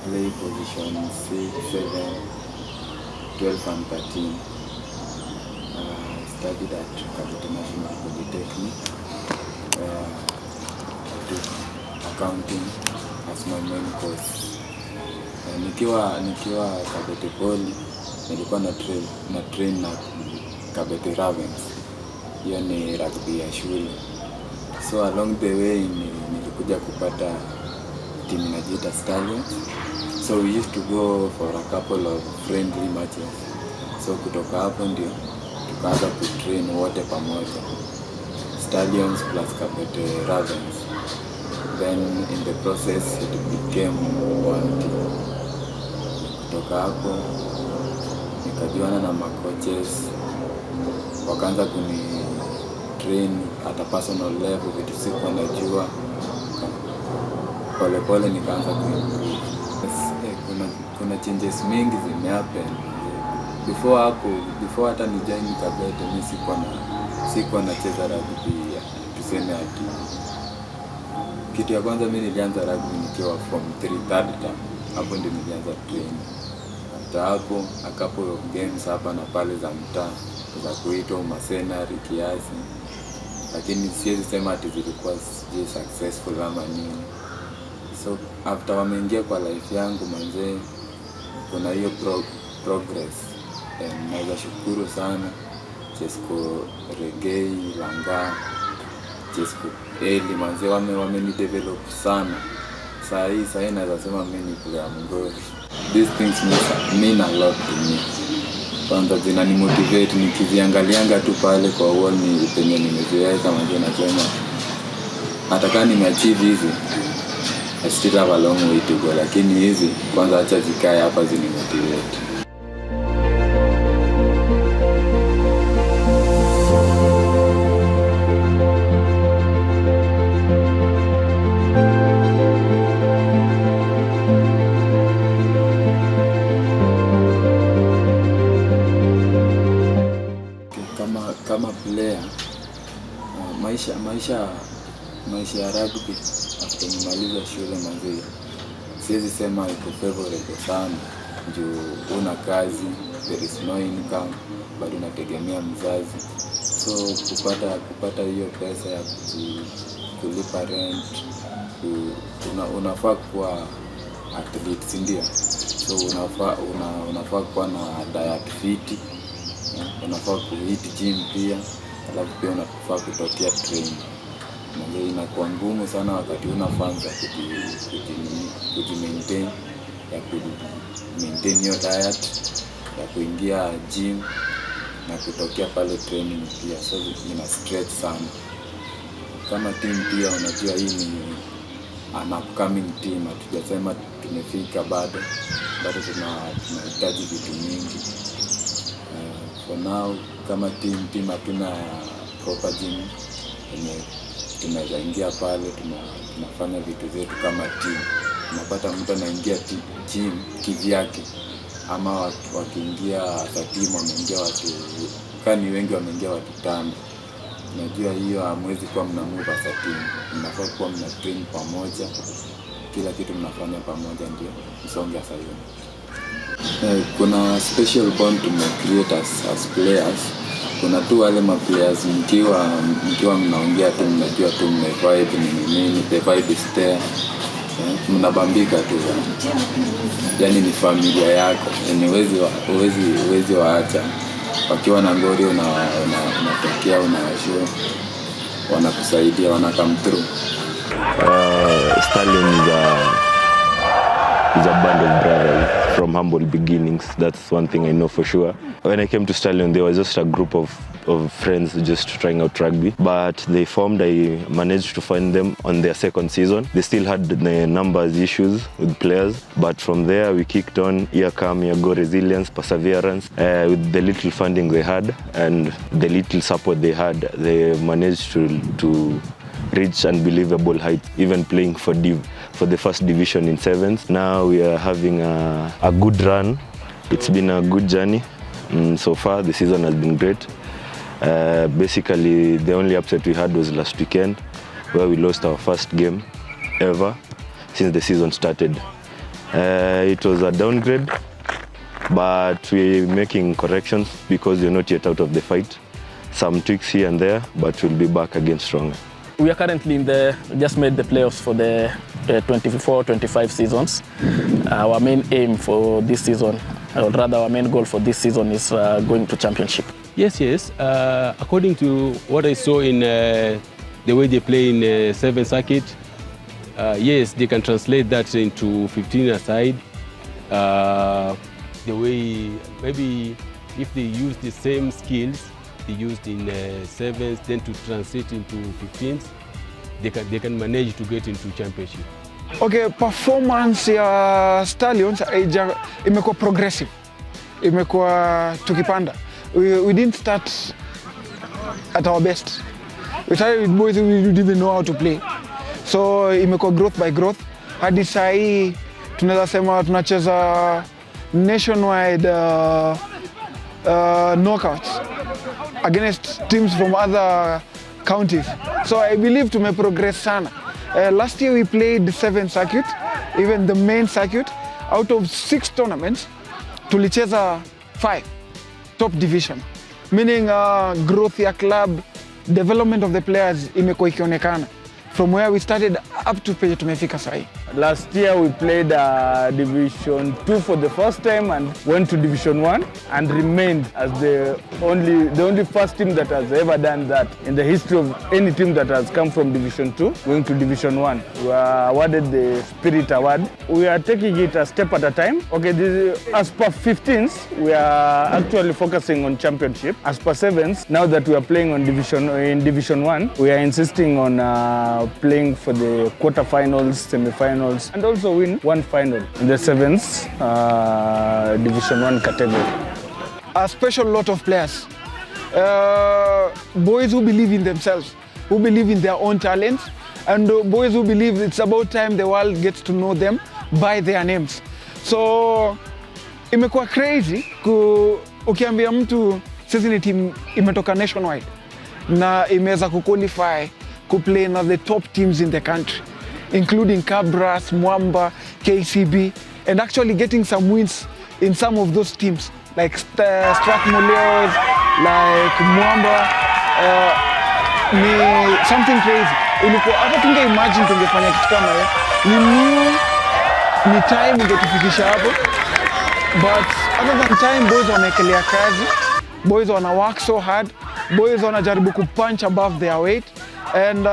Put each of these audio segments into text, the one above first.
play position 6, 7, 12 and 13. Studied at Kabete Polytechnic. I took accounting as my main course. Nikiwa Kabete Poly, nilikuwa na train na Kabete Ravens. Hiyo ni rugby ya shule. So along the way nilikuja kupata team inajiita Stallions. So we used to go for a couple of friendly matches. So kutoka hapo ndio tukaanza kutrain wote pamoja, Stallions plus Kabete Ravens. Then in the process it became one team. Kutoka hapo nikajuana na makoches, wakaanza kuni train at a personal level, vitu sikuwa najua. Pole nikaanza kuimprove. Kuna changes mingi zimehappen. Before hata ni join Kabete, mimi sikuwa nacheza rugby tuseme ati. Kitu ya kwanza mimi nilianza rugby nikiwa form 3 third term. Hapo ndio nilianza training. After hapo a couple of games hapa na pale za mtaa za kuitwa masenari kiasi, lakini siwezi sema ati zilikuwa successful ama nini. So after wameingia kwa life yangu manze, kuna hiyo progress. Naweza shukuru sana Chesko Reggae, Langa, Chesko Eli manze, wameni develop sana. Saa hii naweza sema mimi ni player mzuri. These things mean a lot to me. Kwanza zinanimotivate nikiziangalianga tu pale kwa wall ni penye nimeziweka manze, nasema hata kama nimeachieve hizi, I still have a long way to go, lakini hizi kwanza acha zikae hapa zinimotivate. Kama player, maisha ya rugby after nimaliza shule manze, siwezi sema iko favorable sana juu una kazi, there is no income, bado unategemea mzazi. So kupata hiyo pesa ya kulipa rent, unafaa kuwa athlete, ndio. So unafaa kuwa na diet fit, unafaa kuhit gym pia, alafu pia unafaa kutokea training. Manze inakuwa ngumu sana wakati una funds ya kujimaintain, ya maintain your diet, ya kuingia gym na kutokea pale training pia. So ina stretch sana. Kama team pia unajua hii ni an upcoming team, hatujasema tumefika bado tunahitaji vitu mingi. For now kama team hatuna proper gym yenye tunaweza ingia pale tunafanya vitu zetu kama team. Unapata mtu anaingia gym kivyake, ama wakiingia sa team wameingia watu kani wengi, wameingia watu 5. Unajua hiyo hamwezi kuwa mnamove as a team. Mnafaa kuwa mna train pamoja, kila kitu mnafanya pamoja ndio msonge as a unit. Kuna special bond to create as players. Kuna tu wale players mkiwa mnaongea tu mnajua tu mmevibe nini, the vibe is there. Mnabambika tu. Yaani ni familia yako. Huwezi waacha. Wakiwa na ngori unatokea, unawashua, wanakusaidia, come through. Stallion is a band of brothers from humble beginnings. That's one thing I know for sure. When I came to Stallion, there was just a group of friends just trying out rugby, but they formed. I managed to find them on their second season. They still had the numbers issues with players, but from there we kicked on. Here go resilience, perseverance. With the little funding they had and the little support they had, they managed to reach unbelievable heights, even playing for the first division in sevens. Now we are having a good run. It's been a good journey. So far the season has been great. Basically the only upset we had was last weekend, where we lost our first game ever since the season started. It was a downgrade, but we're making corrections because we're not yet out of the fight. Some tweaks here and there, but we'll be back again stronger. We are currently just made the playoffs for the 24-25 seasons. Our main aim for this season, or rather our main goal for this season is going to championship. Yes. According to what I saw in the way they play in 7 circuit, yes, they can translate that into 15 aside. The way, maybe if they use the same skills they used in 7s, then to translate into 15s, they can manage to get into championship. Okay, performance ya Stallions imekuwa progressive, imekuwa tukipanda. We didn't start at our best. We started with boys who didn't even know how to play. So imekuwa growth by growth. Hadi saa hii tunaweza sema tunacheza nationwide knockouts against teams from other counties. So I believe tume progress sana. Last year we played 7 circuit, even the main circuit. Out of 6 tournaments, tulicheza 5 top division. Meaning growth ya club, development of the players imekuwa ikionekana. From where we started up to penye tumefika sahi. Last year we played Division 2 for the first time and went to Division 1 and remained as the only first team that has ever done that in the history of any team that has come from Division 2 going to Division 1. We were awarded the Spirit Award. We are taking it a step at a time. Okay, as per 15s, we are actually focusing on championship. As per 7s, now that we are playing in Division 1, we are insisting on playing for the quarterfinals, semi-finals, and also win 1 final in the 7s Division 1 category. A special lot of players, boys who believe in themselves, who believe in their own talents, and boys who believe it's about time the world gets to know them by their names. So imekuwa crazy ukiambia mtu sisi ni team imetoka nationwide na imeweza kuqualify play na the top teams in the country, including Cabras, Mwamba, KCB, and actually getting some wins in some of those teams, like Strathmoleos, like Mwamba, ni something crazy. Hata tunge imagine tungefanya kitu kama hiyo. We knew ni time ingetufikisha hapo, but other than time, boys wamekelea kazi, boys wana work so hard, boys wanajaribu kupunch above their weight, and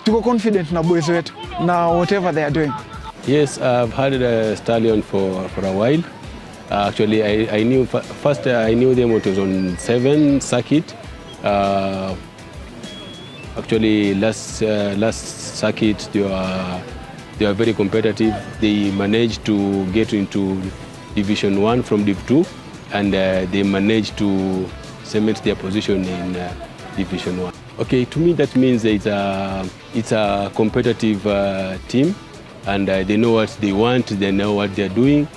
tuko confident na boys wetu na whatever they are doing. Yes, I've had a Stallion for a while. Actually, I knew first I knew them it was on 7 circuit. Actually, last circuit they were very competitive. They managed to get into Division 1 from Div 2, and they managed to cement their position in Division 1. Okay, to me that means it's a competitive team, and they know what they want, they know what they're doing,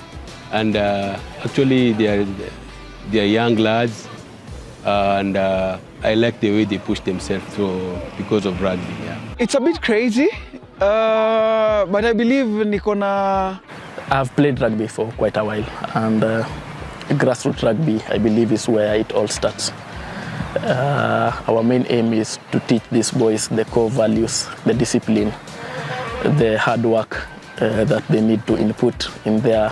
and actually they are young lads, and I like the way they push themselves through because of rugby. Yeah. It's a bit crazy, but I believe I've played rugby for quite a while, and grassroots rugby, I believe, is where it all starts. Our main aim is to teach these boys the core values, the discipline, the hard work that they need to input in their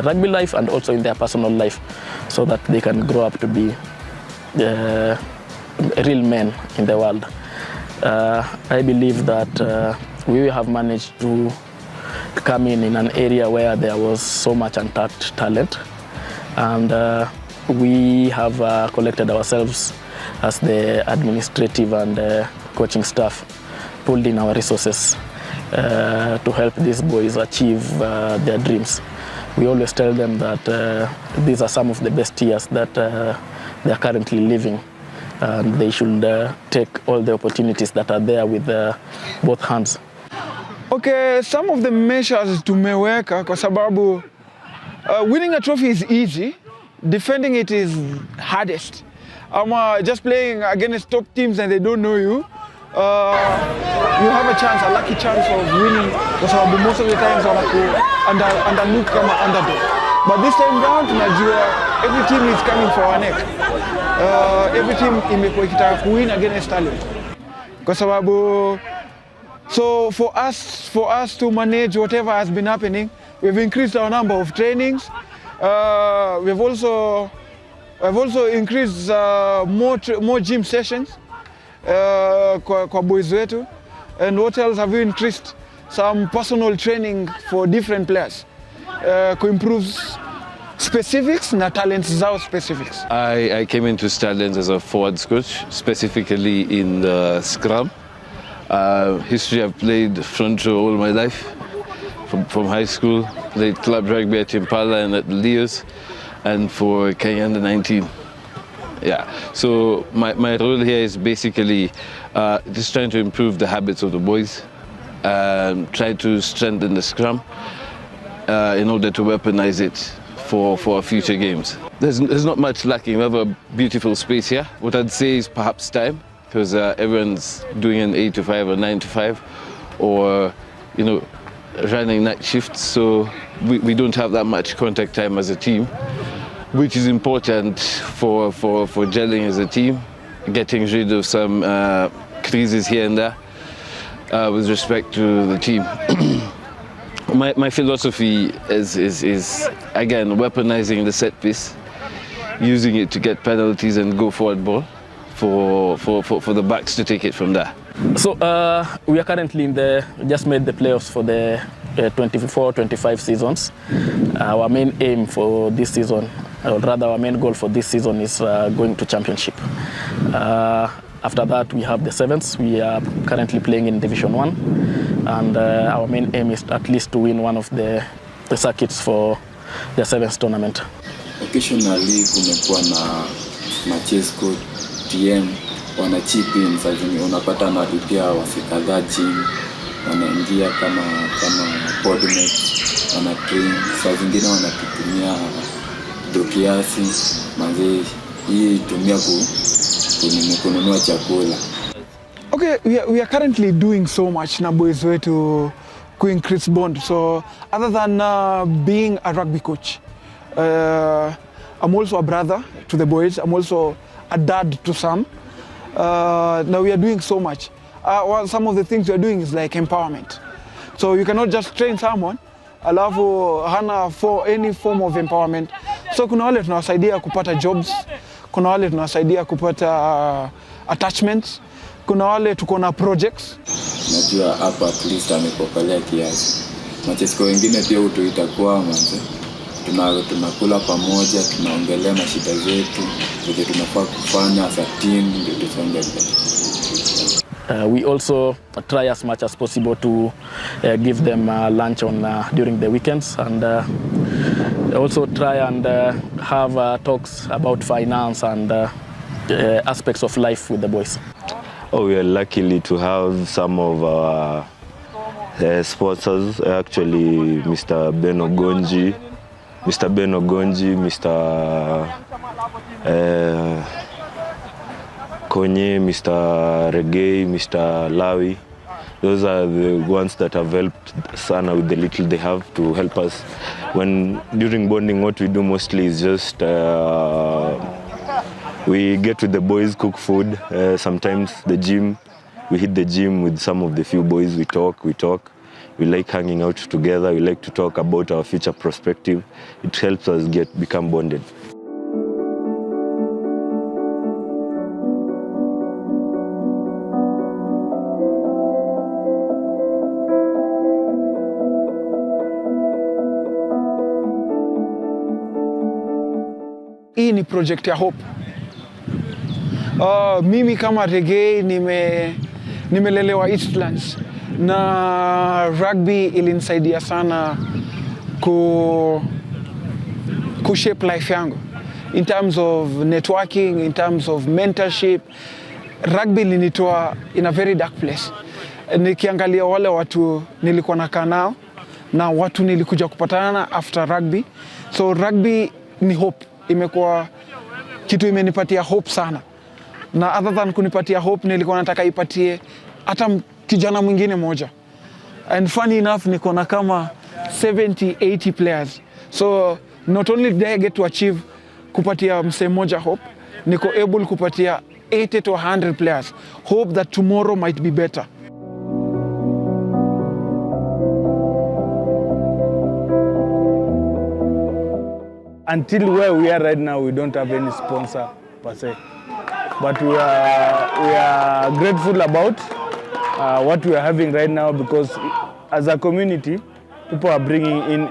rugby life and also in their personal life, so that they can grow up to be real men in the world. I believe that we have managed to come in an area where there was so much untapped talent, and we have collected ourselves as the administrative and coaching staff, pulled in our resources to help these boys achieve their dreams. We always tell them that these are some of the best years that they are currently living, and they should take all the opportunities that are there with both hands. Okay, some of the measures tumeweka kwa sababu winning a trophy is easy, defending it is hardest. Just playing against top teams and they don't know you, you have a chance, a lucky chance of winning, kwa sababu most of the times wanaku underlook kama underdog. But this time round tunajua every team is coming for our neck. Every team imekuwa ikitaka kuwin against Stallions. Kwa sababu so for us to manage whatever has been happening, we've increased our number of trainings. We've also increased more gym sessions kwa boys wetu. And what else have we increased? Some personal training for different players to improve specifics na talents zao specifics. I came into Stallions as a forwards coach, specifically in the scrum. History, I've played front row all my life. From high school, played club rugby at Impala and at Leos, and for Kenyan under 19. Yeah, so my role here is basically just trying to improve the habits of the boys, try to strengthen the scrum in order to weaponize it for our future games. There's not much lacking. We have a beautiful space here. What I'd say is perhaps time, because everyone's doing an 8 to 5 or 9 to 5, or running night shifts, so we don't have that much contact time as a team, which is important for gelling as a team, getting rid of some creases here and there with respect to the team. My philosophy is again weaponizing the set piece, using it to get penalties and go forward ball for the backs to take it from there. So we are currently just made the playoffs for the 24-25 seasons. Our main aim for this season, or rather our main goal for this season, is going to championship. After that we have the sevens. We are currently playing in Division 1, and our main aim is at least to win one of the circuits for the sevens tournament. Occasionally kumekuwa na matches code TM wana chip in, saa zingine unapata narudia wasikadhaa gym, wanaingia kama podmates, wana train, saa zingine wanatutumia dokiasi manze, hii tumia kununua chakula. Okay, we are currently doing so much na boys wetu to increase bond. So other than being a rugby coach, I'm also a brother to the boys. I'm also a dad to some. Now we are doing so much. Some of the things we are doing is like empowerment. So you cannot just train someone alafu hana for any form of empowerment. So kuna wale tunawasaidia kupata jobs, kuna wale tunawasaidia kupata attachments, kuna wale tuko na projects. Najua hapa at least amepokelea kiasi. Machesko wengine pia utuita kwa manze. Tunakula pamoja, tunaongelea mashida zetu, vile tunafaa kufanya as a team ndio tusonge mbele. We also try as much as possible to give them lunch during the weekends, and also try and have talks about finance and aspects of life with the boys. Oh, we are lucky to have some of our sponsors, actually Mr. Ben Ogonji, Mr. Konye, Mr. Reggae, Mr. Lawi. Those are the ones that have helped Sana with the little they have to help us. During bonding, what we do mostly is just we get with the boys, cook food. Sometimes the gym, we hit the gym with some of the few boys. We talk. We like hanging out together. We like to talk about our future perspective. It helps us become bonded. Hii ni project ya hope. Mimi kama Reggae nimelelewa Eastlands na rugby ilinisaidia sana shape life yangu in terms of networking, in terms of mentorship. Rugby ilinitoa in a very dark place. Nikiangalia wale watu nilikuwa nakaa nao na watu nilikuja kupatana after rugby. So rugby ni hope. Imekuwa kitu imenipatia hope sana. na other than kunipatia hope, nilikuwa nataka ipatie hata kijana mwingine moja. And funny enough, niko na kama 70-80 players. So not only did I get to achieve kupatia msee moja hope, niko able kupatia 80 to 100 players hope that tomorrow might be better. Until where we are right now, we don't have any sponsor per se, but we are grateful about what we are having right now, because as a community, people are bringing in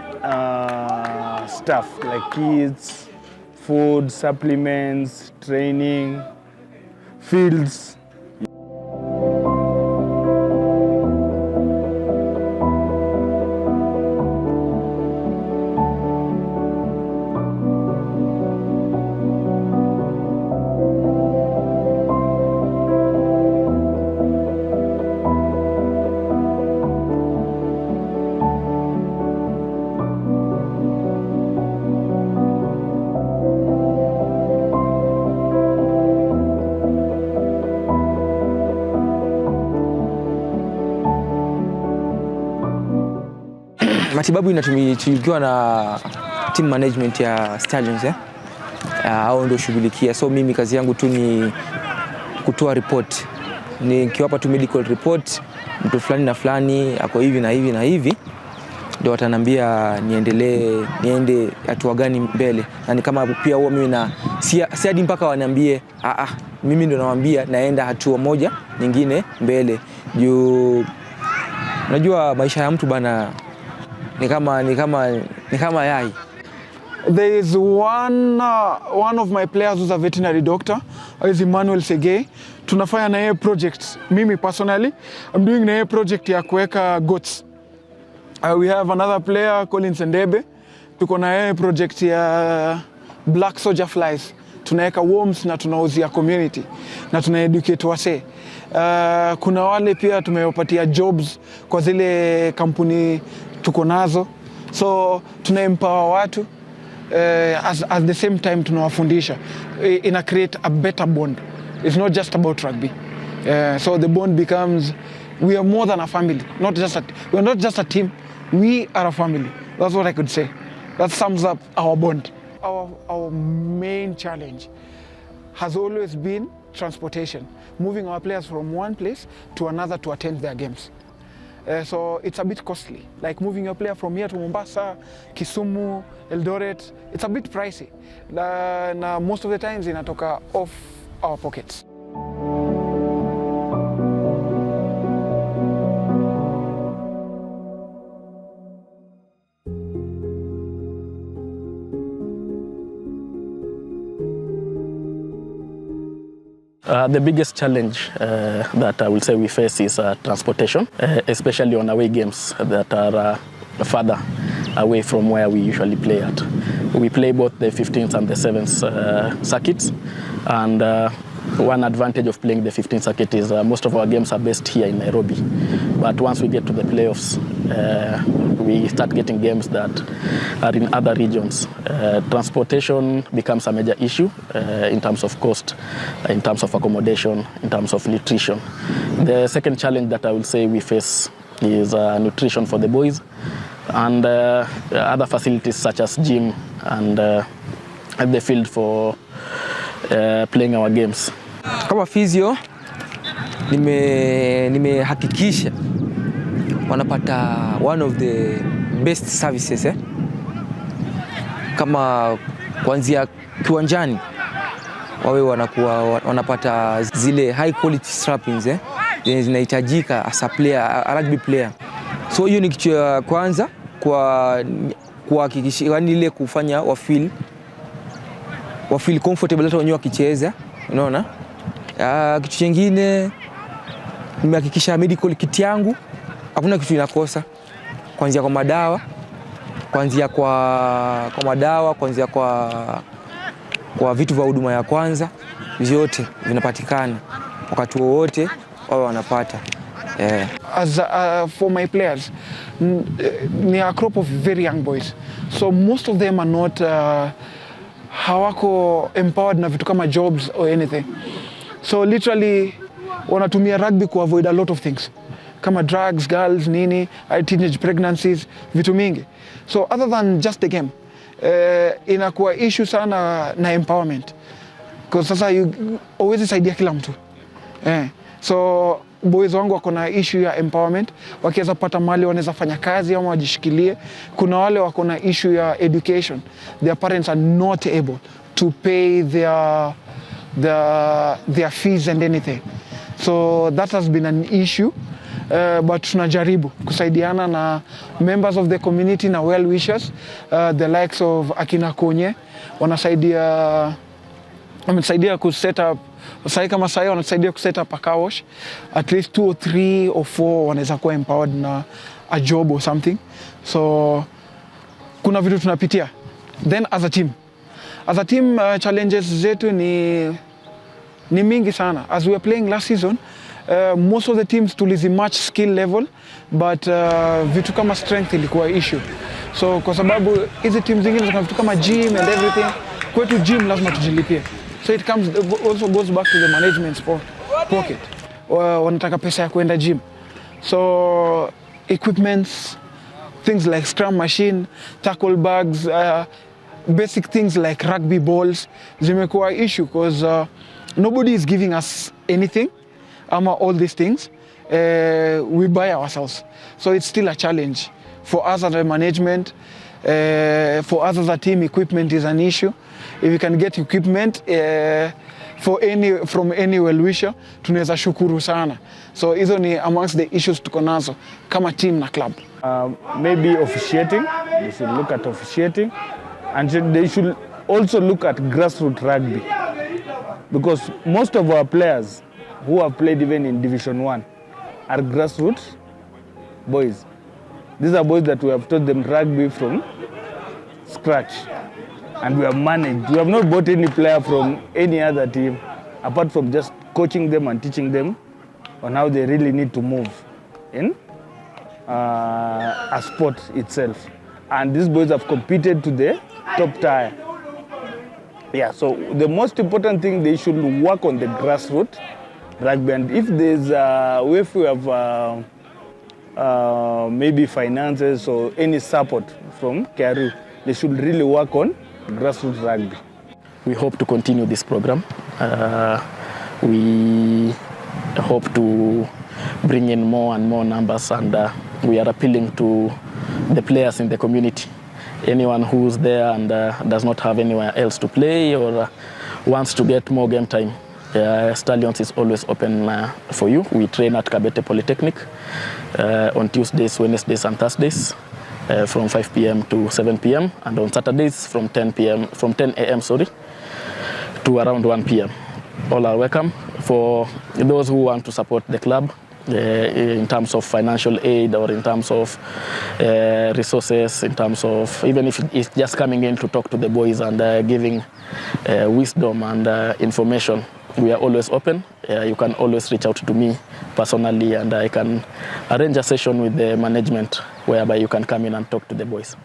stuff like kids, food, supplements, training, fields. Matibabu inatumikiwa na team management ya Stallions hao ndio shughulikia. So mimi kazi yangu tu ni kutoa report. Nikiwapa tu medical report, mtu fulani na fulani ako hivi na hivi na hivi, ndio watanambia niende hatua gani mbele. Na ni kama pia huo mimi na si hadi mpaka waniambie mimi ndio nawaambia naenda hatua moja nyingine mbele. Juu unajua maisha ya mtu bana ni kama yai. There is one of my players who's a veterinary doctor, is Emmanuel Segei. Tunafanya na yeye project. Mimi personally, I'm doing na yeye project ya kuweka goats. We have another player, Colin Sendebe. Tuko na yeye project ya black soldier flies. Tunaweka worms na tunauzia community na tunaeducate wase. Kuna wale pia tumewapatia jobs kwa zile kampuni tuko nazo. So tuna-empower watu at the same time tunawafundisha. Ina create a better bond. It's not just about rugby. So the bond becomes, we are more than a family. We are not just a team. We are a family. That's what I could say. That sums up our bond. Our main challenge has always been transportation. Moving our players from one place to another to attend their games. So it's a bit costly. Like moving your player from here to Mombasa, Kisumu, Eldoret, it's a bit pricey. Na most of the times inatoka off our pockets. The biggest challenge that I will say we face is transportation, especially on away games that are further away from where we usually play at. We play both the 15th and the 7th circuits, and one advantage of playing the 15th circuit is most of our games are based here in Nairobi. But once we get to the playoffs, we start getting games that are in other regions. Transportation becomes a major issue in terms of cost, in terms of accommodation, in terms of nutrition. The second challenge that I will say we face is nutrition for the boys and other facilities such as gym and the field for playing our games. Kama physio nimehakikisha wanapata one of the best services kama kuanzia kiwanjani wawe wanapata zile high quality strappings zinahitajika as a player, a rugby player. So hiyo ni kitu ya kwanza kwa kuhakikisha yani ile kufanya wa feel comfortable hata wenyewe wakicheza, unaona? Kitu kingine nimehakikisha medical kit yangu hakuna kitu inakosa, kuanzia kwa madawa, kuanzia kwa vitu vya huduma ya kwanza, vyote vinapatikana wakati wowote wao wanapata. As for my players, they are a crop of very young boys, so most of them are not hawako empowered na vitu kama jobs or anything. So literally wanatumia rugby ku avoid a lot of things kama drugs, girls, nini, teenage pregnancies, vitu mingi. So other than just the game, inakuwa issue sana na empowerment. Because sasa always saidia kila mtu. So boys wangu wako na issue ya empowerment, wakiweza pata mali wanaweza fanya kazi ama wajishikilie. Kuna wale wako na issue ya education. Their parents are not able to pay their fees and anything. So that has been an issue. But tunajaribu kusaidiana na members of the community na well wishers, the likes of Akina Konye wanasaidia ku set up kama sai wanasaidia ku set up a car wash. At least 2 or 3 or 4 wanaweza kuwa empowered na a job or something. So kuna vitu tunapitia. Then as a team challenges zetu ni mingi sana. As we were playing last season, most of the teams tulizimatch skill level, but vitu kama strength ilikuwa issue. So kwa sababu hizi teams zingine zina vitu kama gym and everything, kwetu gym lazima tujilipie. So it also goes back to the management's pocket. Wanataka pesa ya kwenda gym. So equipments, things like scrum machine, tackle bags, basic things like rugby balls zimekuwa issue because nobody is giving us anything. All these things, we buy ourselves. So it's still a challenge. For us as a management, for us as a team, equipment is an issue. If you can get equipment from any well-wisher, tunaweza shukuru sana. So hizo ni amongst the issues tuko nazo kama team na club. Maybe officiating, they should look at officiating, and they should also look at grassroots rugby. Because most of our players who have played even in Division 1 are grassroots boys. These are boys that we have taught them rugby from scratch. And we have managed. We have not bought any player from any other team, apart from just coaching them and teaching them on how they really need to move in a sport itself. And these boys have competed to the top tier. Yeah, so the most important thing, they should work on the grassroots rugby. And if there's if we have maybe finances or any support from KRU, they should really work on grassroots rugby. We hope to continue this program. We hope to bring in more and more numbers, and we are appealing to the players in the community. Anyone who's there and does not have anywhere else to play or wants to get more game time, Stallions is always open for you. We train at Kabete Polytechnic on Tuesdays, Wednesdays and Thursdays from 5 p.m. to 7 p.m. and on Saturdays from 10 a.m. to around 1 p.m. All are welcome. For those who want to support the club in terms of financial aid or in terms of resources, in terms of even if it's just coming in to talk to the boys and giving wisdom and information, we are always open. You can always reach out to me personally, and I can arrange a session with the management whereby you can come in and talk to the boys.